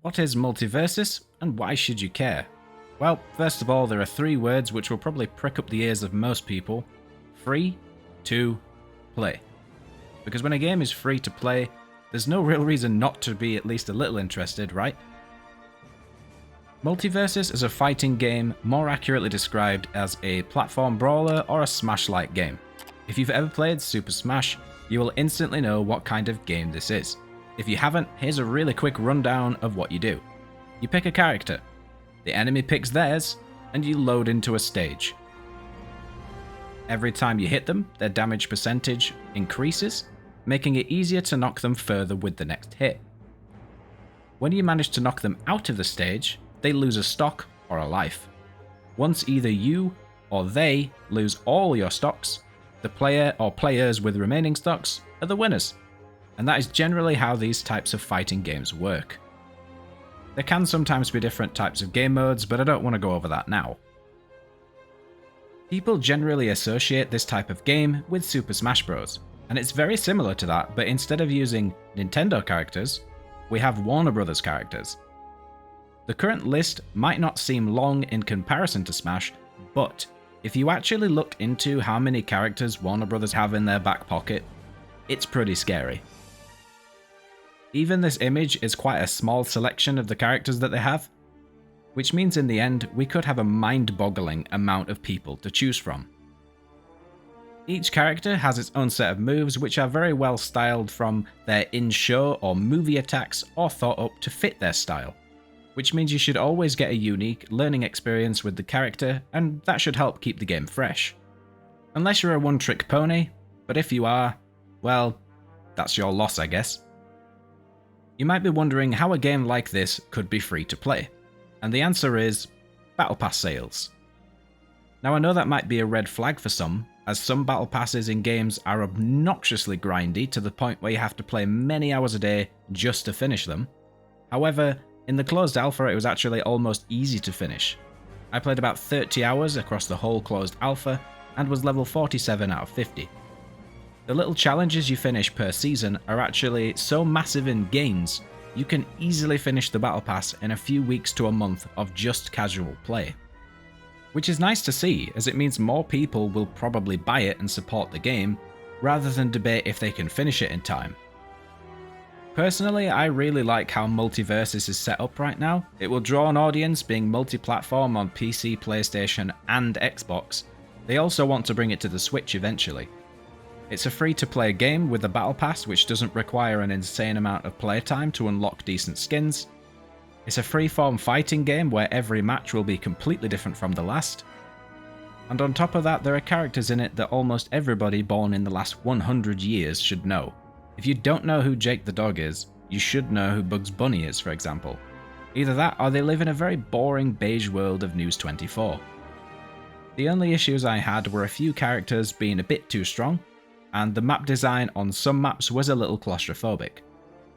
What is Multiversus, and why should you care? Well, first of all, there are three words which will probably prick up the ears of most people. Free to play. Because when a game is free to play, there's no real reason not to be at least a little interested, right? Multiversus is a fighting game, more accurately described as a platform brawler or a Smash-like game. If you've ever played Super Smash, you will instantly know what kind of game this is. If you haven't, here's a really quick rundown of what you do. You pick a character, the enemy picks theirs, and you load into a stage. Every time you hit them, their damage percentage increases, making it easier to knock them further with the next hit. When you manage to knock them out of the stage, they lose a stock or a life. Once either you or they lose all your stocks, the player or players with remaining stocks are the winners. And that is generally how these types of fighting games work. There can sometimes be different types of game modes, but I don't want to go over that now. People generally associate this type of game with Super Smash Bros. And it's very similar to that, but instead of using Nintendo characters, we have Warner Bros. Characters. The current list might not seem long in comparison to Smash, but if you actually look into how many characters Warner Bros. Have in their back pocket, it's pretty scary. Even this image is quite a small selection of the characters that they have, which means in the end we could have a mind-boggling amount of people to choose from. Each character has its own set of moves which are very well styled from their in-show or movie attacks or thought up to fit their style, which means you should always get a unique learning experience with the character, and that should help keep the game fresh. Unless you're a one-trick pony, but if you are, well, that's your loss, I guess. You might be wondering how a game like this could be free to play, and the answer is Battle Pass sales. Now I know that might be a red flag for some, as some Battle Passes in games are obnoxiously grindy to the point where you have to play many hours a day just to finish them. However, in the closed alpha it was actually almost easy to finish. I played about 30 hours across the whole closed alpha and was level 47 out of 50. The little challenges you finish per season are actually so massive in gains, you can easily finish the Battle Pass in a few weeks to a month of just casual play. Which is nice to see, as it means more people will probably buy it and support the game, rather than debate if they can finish it in time. Personally, I really like how Multiversus is set up right now. It will draw an audience being multi-platform on PC, PlayStation and Xbox. They also want to bring it to the Switch eventually. It's a free-to-play game with a Battle Pass which doesn't require an insane amount of playtime to unlock decent skins. It's a free-form fighting game where every match will be completely different from the last. And on top of that, there are characters in it that almost everybody born in the last 100 years should know. If you don't know who Jake the Dog is, you should know who Bugs Bunny is, for example. Either that or they live in a very boring beige world of News 24. The only issues I had were a few characters being a bit too strong, and the map design on some maps was a little claustrophobic.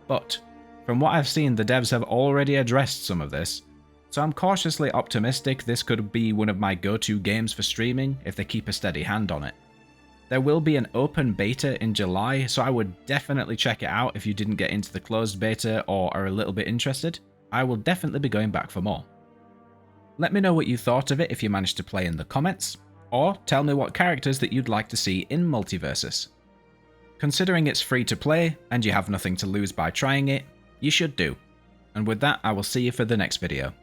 But from what I've seen, the devs have already addressed some of this, so I'm cautiously optimistic this could be one of my go-to games for streaming if they keep a steady hand on it. There will be an open beta in July, so I would definitely check it out if you didn't get into the closed beta or are a little bit interested. I will definitely be going back for more. Let me know what you thought of it if you managed to play in the comments, or tell me what characters that you'd like to see in Multiversus. Considering it's free to play and you have nothing to lose by trying it, you should do. And with that, I will see you for the next video.